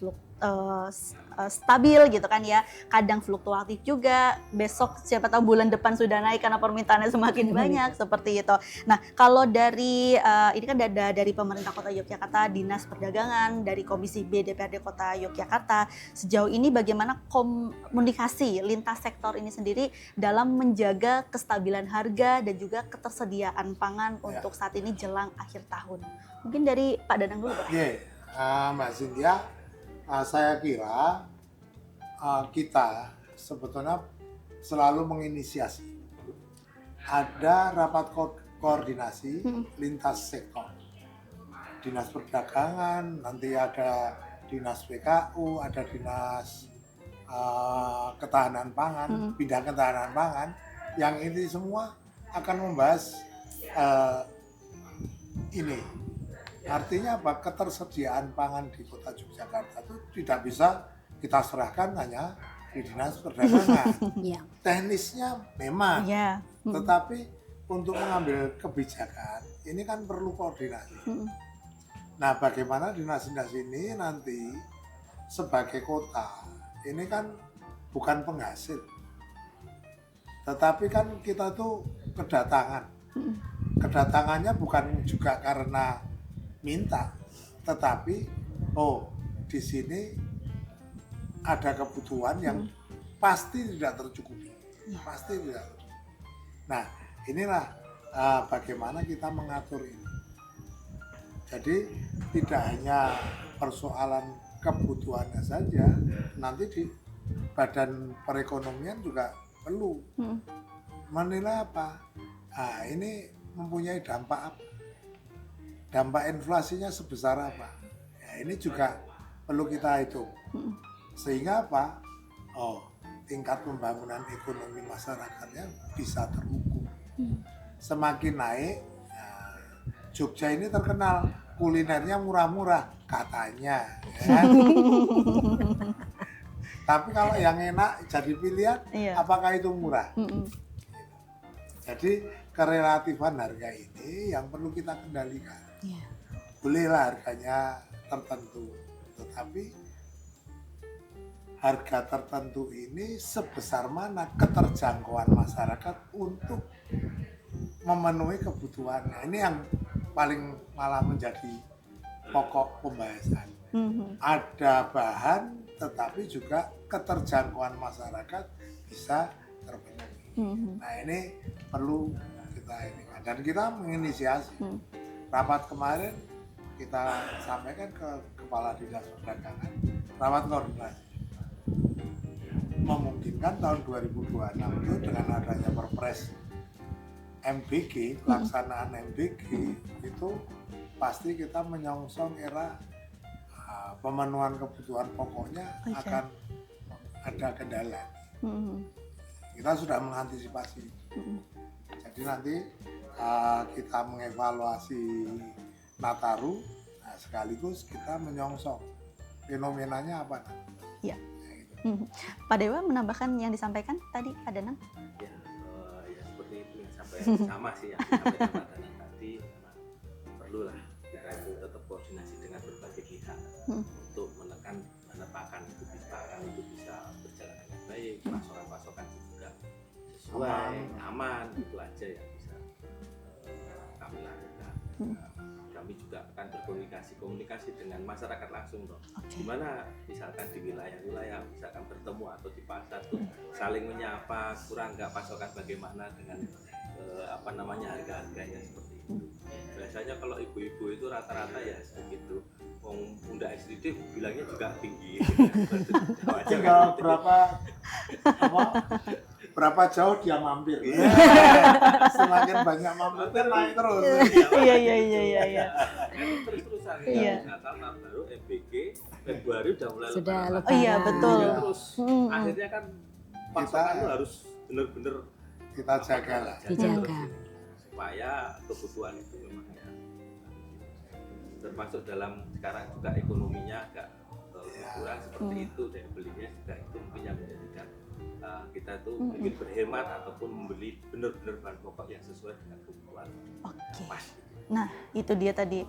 stabil gitu kan ya, kadang fluktuatif juga, besok siapa tahu bulan depan sudah naik karena permintaannya semakin banyak seperti itu. Nah kalau dari ini kan dari pemerintah Kota Yogyakarta, Dinas Perdagangan, dari Komisi B DPRD Kota Yogyakarta, sejauh ini bagaimana komunikasi lintas sektor ini sendiri dalam menjaga kestabilan harga dan juga ketersediaan pangan untuk saat ini jelang akhir tahun. Mungkin dari Pak Dadang dulu Pak. Mbak Cynthia, saya kira kita sebetulnya selalu menginisiasi ada rapat koordinasi lintas sektor. Dinas Perdagangan, nanti ada Dinas PKU, ada Dinas Ketahanan Pangan, bidang ketahanan pangan, yang ini semua akan membahas ini. Artinya apa? Ketersediaan pangan di Kota Yogyakarta itu tidak bisa kita serahkan hanya di Dinas Perdagangan. Teknisnya memang, tetapi untuk mengambil kebijakan ini kan perlu koordinasi. Nah, bagaimana dinas-dinas ini nanti sebagai kota, ini kan bukan penghasil, tetapi kan kita tuh kedatangan. Kedatangannya bukan juga karena minta, tetapi di sini ada kebutuhan yang pasti tidak tercukupi, pasti tidak tercukupi. Nah, inilah bagaimana kita mengatur ini. Jadi tidak hanya persoalan kebutuhannya saja, nanti di badan perekonomian juga perlu menilai apa. Nah, ini mempunyai dampak apa? Dampak inflasinya sebesar apa? Ya, ini juga perlu kita hitung. Sehingga apa? Tingkat pembangunan ekonomi masyarakatnya bisa terukur. Semakin naik, Jogja ini terkenal kulinernya murah-murah katanya, ya. Tapi kalau yang enak jadi pilihan, apakah itu murah? Jadi kerelatifan harga ini yang perlu kita kendalikan. Bolehlah harganya tertentu, tetapi harga tertentu ini sebesar mana keterjangkauan masyarakat untuk memenuhi kebutuhannya. Ini yang paling malah menjadi pokok pembahasan. Ada bahan, tetapi juga keterjangkauan masyarakat bisa terpenuhi. Nah, ini perlu kita ini. Dan kita menginisiasi. Rapat kemarin kita sampaikan ke Kepala Dinas Perdagangan, rapat koordinasi. Memungkinkan tahun 2026 itu dengan adanya Perpres MBG, pelaksanaan MBG itu pasti kita menyongsong era pemenuhan kebutuhan pokoknya akan ada kendala. Kita sudah mengantisipasi. Jadi nanti kita mengevaluasi Nataru, sekaligus kita menyongsong fenomenanya apa. Ya. Pak Dewa menambahkan yang disampaikan tadi, Pak Danang? Ya seperti itu yang sampai sama sih yang disampaikan Pak Danang tadi. Memang perlulah kita itu tetap koordinasi dengan berbagai pihak untuk menekan mana pakan itu bisa berjalan dengan baik, pasokan juga sesuai, aman, itu aja yang bisa kami lakukan. Kami juga akan berkomunikasi dengan masyarakat langsung dong. Gimana misalkan di wilayah-wilayah, misalkan bertemu atau di pasar tuh saling menyapa, kurang nggak pasokan bagaimana dengan harga-harganya seperti itu. Biasanya kalau ibu-ibu itu rata-rata ya segitu. Bunda SDD bilangnya juga tinggi. Tinggal berapa jauh dia mampir. Semakin banyak mampir naik terus. Iya. Terus-terusan. Natal, tahun baru, MBG, Februari udah mulai sudah lebaran. Oh iya, betul. Terus akhirnya kan pasokan itu harus benar-benar kita jaga lah. Dijaga. Supaya kebutuhan itu memang ya, termasuk dalam sekarang juga ekonominya agak kurang seperti itu, daya belinya juga itu mungkin yang menjadikan kita tuh mungkin berhemat ataupun membeli benar-benar bahan pokok yang sesuai dengan kebutuhan. Pas. Nah, itu dia tadi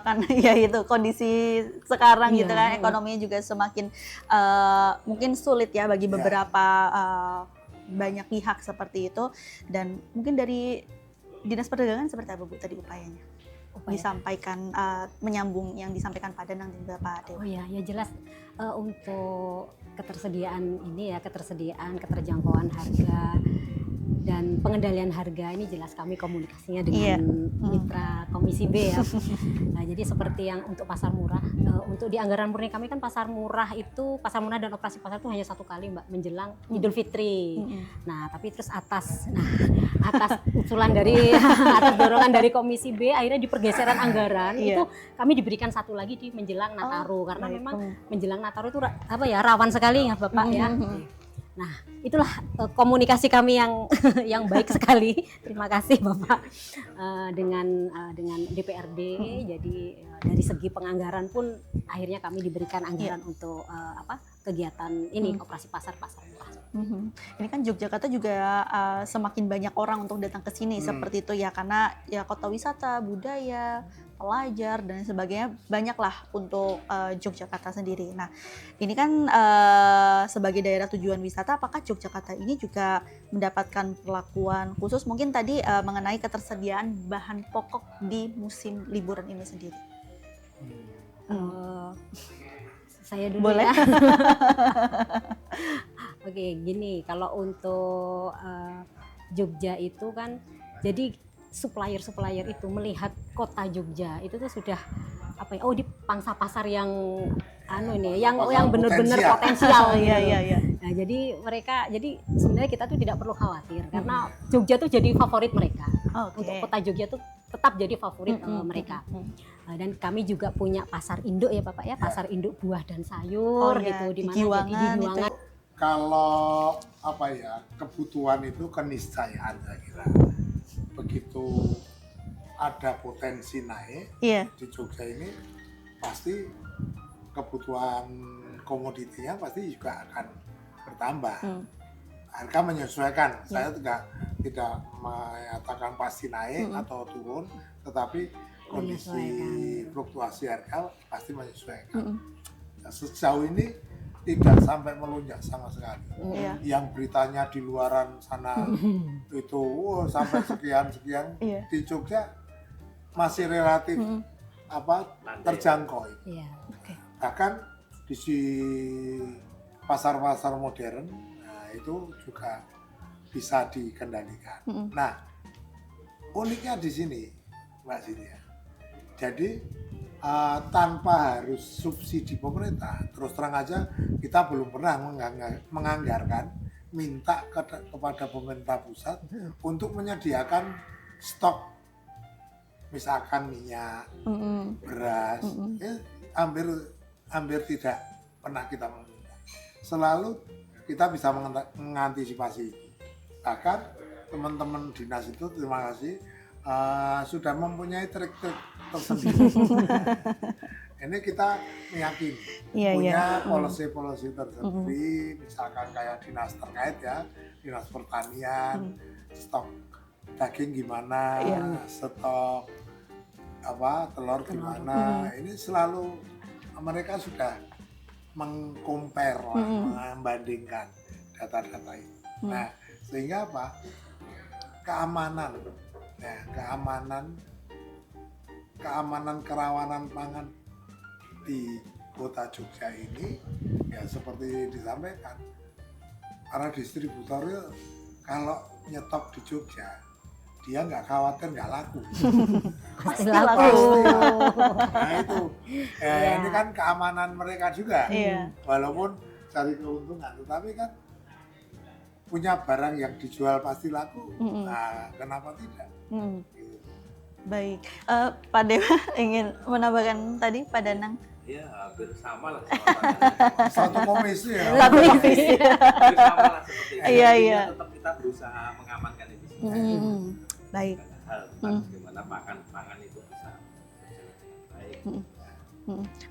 karena ya itu kondisi sekarang gitu kan, ekonominya juga semakin mungkin sulit ya bagi beberapa banyak pihak seperti itu. Dan mungkin dari Dinas Perdagangan seperti apa Bu tadi upayanya? Disampaikan menyambung yang disampaikan Pak Danang dan juga Pak Dewa. Oh ya jelas untuk ketersediaan ini ya, keterjangkauan harga Dan pengendalian harga ini jelas kami komunikasinya dengan mitra Komisi B ya. Nah, jadi seperti yang untuk pasar murah, untuk di anggaran murni kami kan pasar murah dan operasi pasar itu hanya 1 kali Mbak, menjelang Idul Fitri. Nah, tapi terus atas usulan dari atas dorongan dari Komisi B akhirnya di pergeseran anggaran itu kami diberikan 1 lagi di menjelang Nataru, karena memang menjelang Nataru itu rawan sekali ya Bapak ya. Nah, itulah komunikasi kami yang baik sekali. Terima kasih Bapak dengan DPRD. Jadi dari segi penganggaran pun akhirnya kami diberikan anggaran untuk kegiatan ini operasi pasar murah. Ini kan Yogyakarta juga semakin banyak orang untuk datang ke sini seperti itu ya, karena ya kota wisata, budaya, pelajar dan sebagainya banyaklah untuk Yogyakarta sendiri. Nah, ini kan sebagai daerah tujuan wisata, apakah Yogyakarta ini juga mendapatkan perlakuan khusus mungkin tadi mengenai ketersediaan bahan pokok di musim liburan ini sendiri? Saya dulu boleh. Ya. Oke, gini, kalau untuk Jogja itu kan, jadi supplier itu melihat kota Jogja itu tuh sudah di pangsa pasar yang yang benar-benar potensial gitu. Iya. Nah, jadi sebenarnya kita tuh tidak perlu khawatir karena Jogja tuh jadi favorit mereka. Untuk kota Jogja tuh tetap jadi favorit mereka. Dan kami juga punya pasar induk ya Bapak ya, pasar induk buah dan sayur gitu di mana jadi di Giwangan. Kalau kebutuhan itu keniscayaan saya kira. Begitu ada potensi naik di Jogja ini, pasti kebutuhan komoditinya pasti juga akan bertambah. Harga menyesuaikan. Saya tidak mengatakan pasti naik atau turun, tetapi kondisi fluktuasi harga pasti menyesuaikan. Sejauh ini tidak sampai melonjak sama sekali. Yang beritanya di luaran sana itu sampai sekian di Jogja masih relatif terjangkau. Bahkan di pasar-pasar modern itu juga bisa dikendalikan. Nah, uniknya di sini Mbak Cynthia. Jadi tanpa harus subsidi pemerintah, terus terang aja kita belum pernah menganggarkan minta kepada pemerintah pusat untuk menyediakan stok misalkan minyak, beras, hampir tidak pernah kita meminta. Selalu kita bisa mengantisipasi itu. Bahkan teman-teman dinas itu, terima kasih, sudah mempunyai trik-trik tersendiri. Ini kita meyakini punya policy tersendiri, misalkan kayak dinas terkait ya, dinas pertanian, stok daging gimana, stok telur gimana. Ini selalu mereka sudah mengcompare, membandingkan data-data itu. Nah, sehingga keamanan kerawanan pangan di kota Jogja ini ya seperti disampaikan, para distributornya kalau nyetop di Jogja dia nggak khawatir nggak laku. Pasti laku. Nah itu ini kan keamanan mereka juga, walaupun cari keuntungan, tetapi kan punya barang yang dijual pasti laku. Nah, kenapa tidak? Gitu. Baik, Pak Dewa ingin menambahkan tadi Pak Danang? Iya, hampir sama lah. Satu komisi ya. Satu komisi. Hampir sama lah seperti itu. Iya. Tetap kita berusaha mengamankan itu. Baik. Hal bagaimana pangan itu bisa berjalan dengan baik.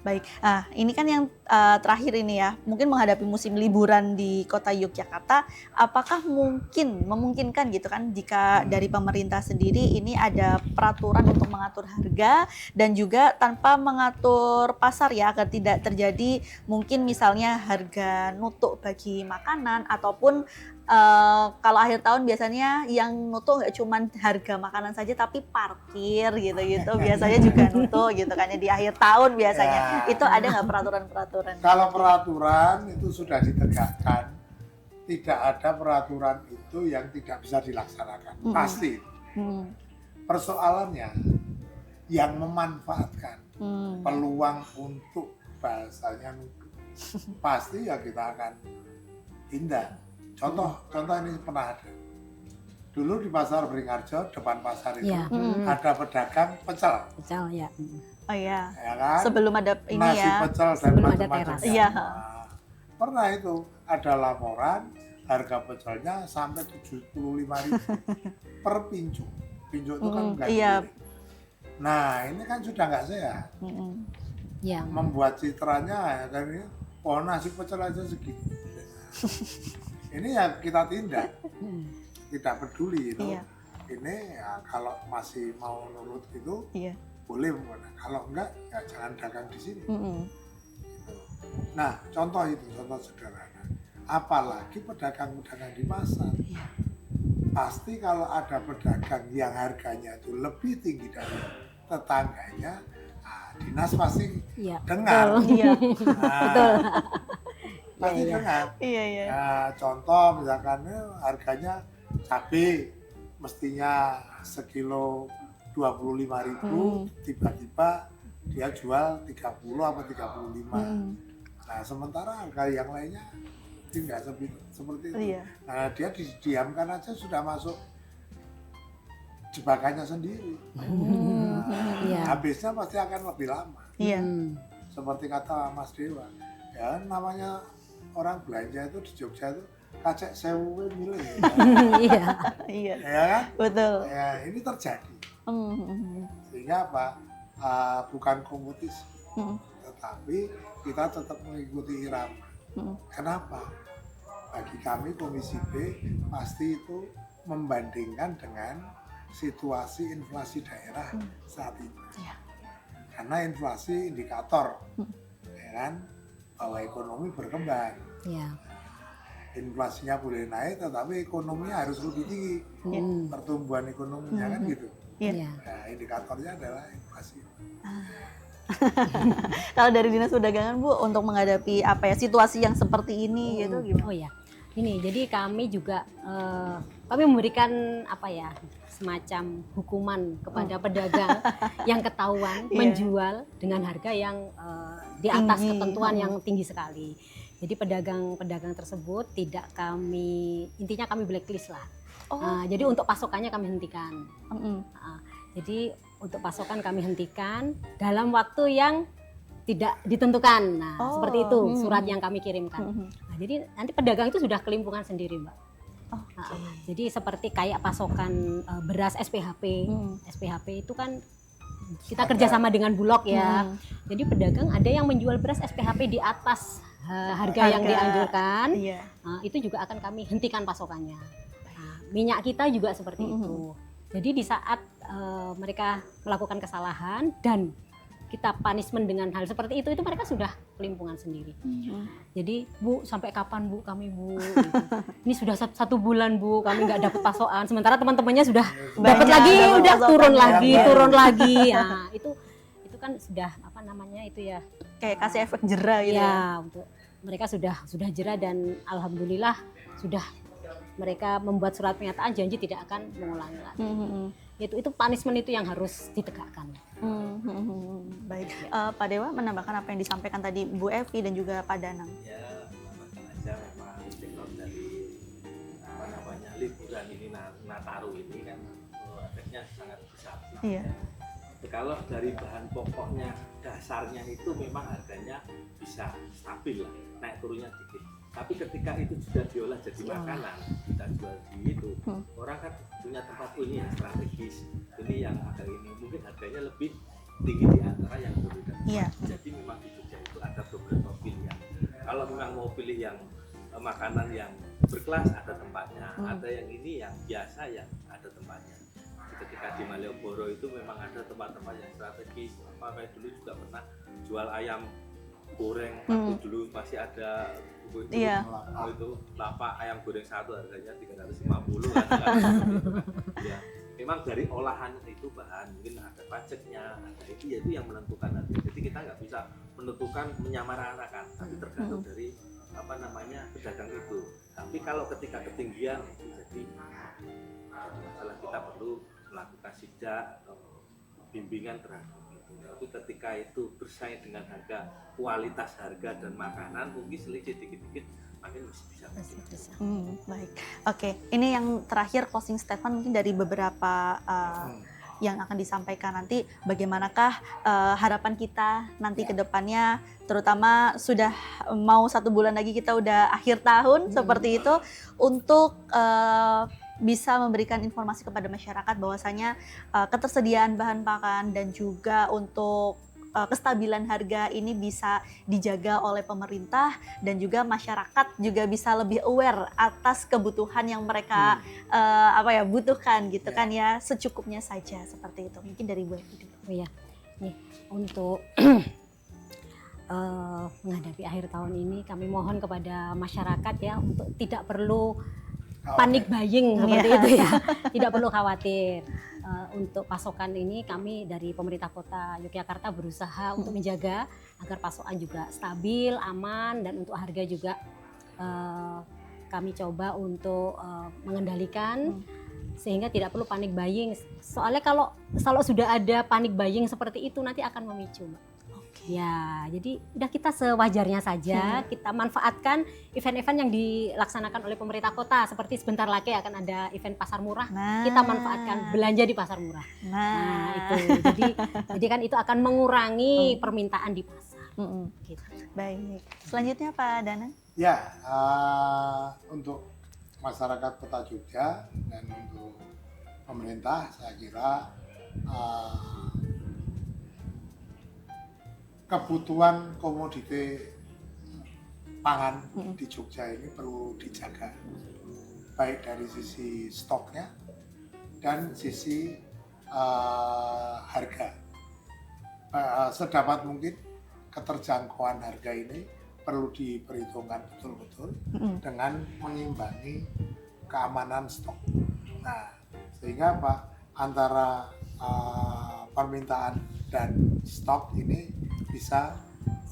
Baik, ini kan yang terakhir ini ya, mungkin menghadapi musim liburan di kota Yogyakarta, apakah memungkinkan gitu kan jika dari pemerintah sendiri ini ada peraturan untuk mengatur harga dan juga tanpa mengatur pasar ya, agar tidak terjadi mungkin misalnya harga nutuk bagi makanan ataupun kalau akhir tahun biasanya yang nutuh nggak cuma harga makanan saja tapi parkir gitu biasanya juga nutuh gitu kan ya di akhir tahun biasanya. Itu ada nggak peraturan-peraturan? Kalau peraturan itu sudah ditegakkan tidak ada peraturan itu yang tidak bisa dilaksanakan. Pasti. Persoalannya yang memanfaatkan peluang untuk bahasanya pasti ya kita akan tindak. Contoh ini pernah ada. Dulu di pasar Beringharjo, depan pasar itu ada pedagang pecel. Pecel ya. Oh iya. Ya kan? Sebelum ada ini nasi ya. pecel dan Sebelum ada macam-macam. teras. Iya. Nah, pernah itu ada laporan harga pecelnya sampai 75.000 per pincu. Pincu itu kan enggak iya. gede. Nah, ini kan sudah nggak sehat. Ya. Membuat citranya ya kan ini, oh nasi pecel aja segitu. Ini ya kita tindak. Tidak peduli itu. Iya. Ini ya kalau masih mau nurut itu Iya. boleh menggunakan. Kalau enggak ya jangan dagang di sini. Gitu. Nah, contoh sederhana. Apalagi pedagang-pedagang di pasar. Iya. Pasti kalau ada pedagang yang harganya itu lebih tinggi dari tetangganya, dinas pasti Iya. dengar. Iya. Nah, pasti Iya, iya. dengar. Iya, iya. Nah, contoh misalkan harganya cabai mestinya sekilo 25.000, tiba-tiba dia jual 30 apa 35. Nah, sementara harga yang lainnya tidak seperti itu. Iya. Nah, dia didiamkan aja sudah masuk jebakannya sendiri. Nah, Iya. habisnya pasti akan lebih lama. Iya. Seperti kata Mas Dewa, ya namanya orang belanja itu di Jogja itu kacek sewu milih. Iya. Iya. Ya kan? Betul. Ya, ini terjadi. Sehingga apa? Bukan kompetisi, tetapi kita tetap mengikuti irama. Kenapa? Bagi kami Komisi B pasti itu membandingkan dengan situasi inflasi daerah saat ini. Iya. Karena inflasi indikator, ya kan, bahwa ekonomi berkembang. Iya. Inflasinya boleh naik, tetapi ekonominya harus lebih tinggi. Pertumbuhan ekonominya kan gitu. Iya. Nah, indikatornya adalah inflasi. Kalau dari Dinas Perdagangan Bu untuk menghadapi apa ya situasi yang seperti ini gitu gimana? Oh ya, ini jadi kami juga kami memberikan apa ya semacam hukuman kepada pedagang yang ketahuan menjual dengan harga yang di atas Tinggi. ketentuan yang tinggi sekali. Jadi pedagang-pedagang tersebut tidak intinya kami blacklist lah. Jadi untuk pasokannya kami hentikan. Jadi untuk pasokan kami hentikan dalam waktu yang tidak ditentukan. Nah, seperti itu surat yang kami kirimkan. Nah, jadi nanti pedagang itu sudah kelimpungan sendiri, Mbak. Jadi seperti kayak pasokan beras SPHP. SPHP itu kan kita kerjasama dengan Bulog ya. Jadi pedagang ada yang menjual beras SPHP di atas harga yang dianjurkan. Iya. Itu juga akan kami hentikan pasokannya. Nah, minyak kita juga seperti itu. Jadi di saat mereka melakukan kesalahan dan kita punishment dengan hal seperti itu mereka sudah kelimpungan sendiri. Jadi Bu, sampai kapan Bu kami Bu? Gitu. Ini sudah 1 bulan Bu, kami nggak dapat pasokan. Sementara teman-temannya sudah dapat lagi, udah turun lagi. Nah, itu kan sudah apa namanya itu ya? Kayak kasih efek jera gitu. Ya, untuk mereka sudah jera dan alhamdulillah sudah mereka membuat surat pernyataan janji tidak akan mengulangi lagi. Itu punishment itu yang harus ditegakkan. Baik, Pak Dewa menambahkan apa yang disampaikan tadi Bu Evi dan juga Pak Danang. Ya, menambahkan aja memang teknolog dari apa namanya liburan ini Nataru ini kan efeknya sangat besar. Iya. Kalau dari bahan pokoknya dasarnya itu memang harganya bisa stabil lah, naik turunnya dikit. Tapi ketika itu sudah diolah jadi makanan, kita jual di itu, orang kan punya tempat ini yang strategis, ini yang agak ini mungkin harganya lebih tinggi di antara yang berbeda. Iya. Jadi memang di Jogja itu ada beberapa pilihan. Kalau memang mau pilih yang makanan yang berkelas ada tempatnya, ada yang ini yang biasa yang ada tempatnya. Ketika di Malioboro itu memang ada tempat-tempat yang strategis. Kayak dulu juga pernah jual ayam goreng, waktu dulu masih ada itu, itu lapak ayam goreng satu harganya 350 kan. Ya, memang dari olahan itu bahan mungkin ada pajaknya, ada itu yaitu yang menentukan harga. Jadi kita nggak bisa menentukan menyamaratakan, tapi tergantung dari apa namanya pedagang itu. Tapi kalau ketika ketinggian itu jadi masalah, kita perlu melakukan sidak atau bimbingan terhadap itu. Tapi ketika itu bersaing dengan harga, kualitas harga dan makanan, mungkin selisih dikit-dikit makin bisa. Baik. Oke, ini yang terakhir closing statement mungkin dari beberapa yang akan disampaikan nanti. Bagaimanakah harapan kita nanti ke depannya, terutama sudah mau 1 bulan lagi kita udah akhir tahun seperti itu, untuk bisa memberikan informasi kepada masyarakat bahwasanya ketersediaan bahan pakan dan juga untuk kestabilan harga ini bisa dijaga oleh pemerintah, dan juga masyarakat juga bisa lebih aware atas kebutuhan yang mereka butuhkan gitu kan ya, secukupnya saja seperti itu. Mungkin dari Bu Evi dulu. Oh ya, nih untuk menghadapi akhir tahun ini kami mohon kepada masyarakat ya untuk tidak perlu panik buying seperti itu ya, tidak perlu khawatir. Untuk pasokan ini kami dari pemerintah kota Yogyakarta berusaha untuk menjaga agar pasokan juga stabil, aman, dan untuk harga juga kami coba untuk mengendalikan sehingga tidak perlu panik buying. Soalnya kalau sudah ada panik buying seperti itu nanti akan memicu, Mbak. Ya, jadi udah kita sewajarnya saja, kita manfaatkan event-event yang dilaksanakan oleh pemerintah kota. Seperti sebentar lagi akan ada event pasar murah, kita manfaatkan belanja di pasar murah. Nah itu, jadi kan itu akan mengurangi permintaan di pasar. Gitu. Baik, selanjutnya Pak Danang. Ya, untuk masyarakat Kota Jogja dan untuk pemerintah, saya kira kebutuhan komoditi pangan di Jogja ini perlu dijaga, baik dari sisi stoknya dan sisi harga. Sedapat mungkin keterjangkauan harga ini perlu diperhitungkan betul-betul dengan mengimbangi keamanan stok. Nah, sehingga apa, antara permintaan dan stok ini bisa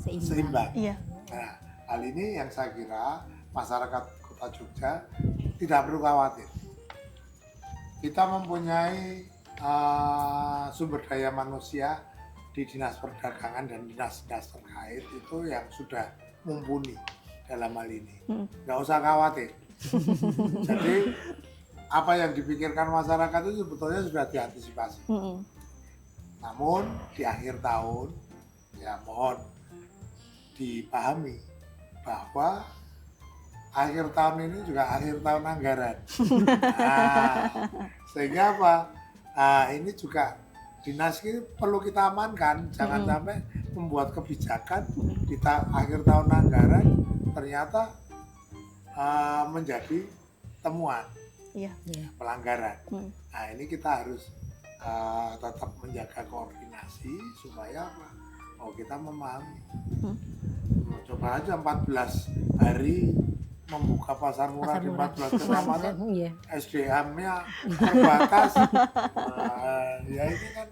seimbang. Iya. Nah, hal ini yang saya kira masyarakat Kota Jogja tidak perlu khawatir. Kita mempunyai sumber daya manusia di Dinas Perdagangan dan dinas-dinas terkait itu yang sudah mumpuni dalam hal ini. Nggak usah khawatir. Jadi apa yang dipikirkan masyarakat itu sebetulnya sudah diantisipasi. Namun di akhir tahun, ya mohon dipahami bahwa akhir tahun ini juga akhir tahun anggaran. Sehingga apa? Ini juga dinas ini perlu kita amankan, jangan sampai membuat kebijakan di akhir tahun anggaran ternyata menjadi temuan pelanggaran. Nah, ini kita harus tetap menjaga koordinasi supaya apa? Kita memahami. Coba aja 14 hari membuka pasar murah di 14 kecamatan, SDM-nya terbatas. Ya ini kan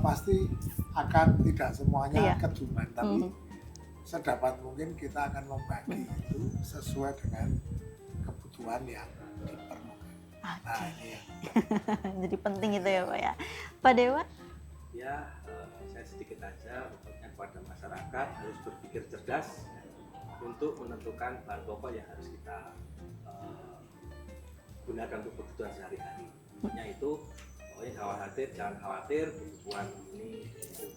pasti akan tidak semuanya keduman, tapi sedapat mungkin kita akan membagi itu sesuai dengan kebutuhan yang diperlukan. Nah, ini ya. Jadi penting itu ya Pak ya. Pak Dewa? Ya, saya sedikit aja pokoknya kepada masyarakat harus berpikir cerdas untuk menentukan bahan pokok yang harus kita gunakan untuk kebutuhan sehari-hari. Pokoknya itu, pokoknya jangan khawatir kebutuhan ini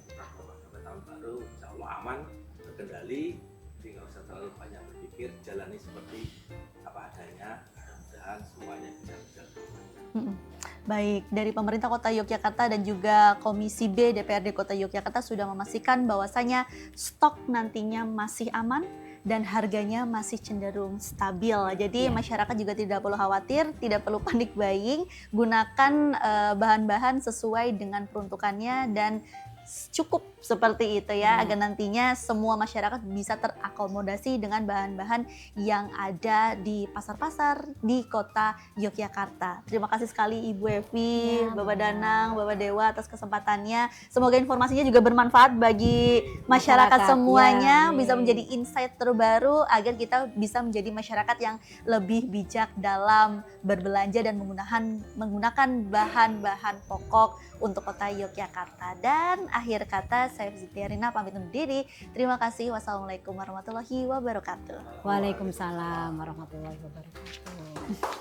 sampai tahun baru insya Allah aman, terkendali, jadi nggak usah terlalu banyak berpikir, jalani seperti apa adanya, mudah-mudahan semuanya bisa berjalan. Baik, dari pemerintah Kota Yogyakarta dan juga Komisi B DPRD Kota Yogyakarta sudah memastikan bahwasanya stok nantinya masih aman dan harganya masih cenderung stabil. Jadi masyarakat juga tidak perlu khawatir, tidak perlu panik buying, gunakan bahan-bahan sesuai dengan peruntukannya dan cukup Seperti itu ya, agar nantinya semua masyarakat bisa terakomodasi dengan bahan-bahan yang ada di pasar-pasar di kota Yogyakarta. Terima kasih sekali Ibu Evi, Bapak Danang, Bapak Dewa atas kesempatannya. Semoga informasinya juga bermanfaat bagi masyarakat semuanya, bisa menjadi insight terbaru agar kita bisa menjadi masyarakat yang lebih bijak dalam berbelanja dan menggunakan bahan-bahan pokok untuk kota Yogyakarta. Dan akhir kata, saya Sintiarina pamit undur diri. Terima kasih. Wassalamualaikum warahmatullahi wabarakatuh. Waalaikumsalam warahmatullahi wabarakatuh.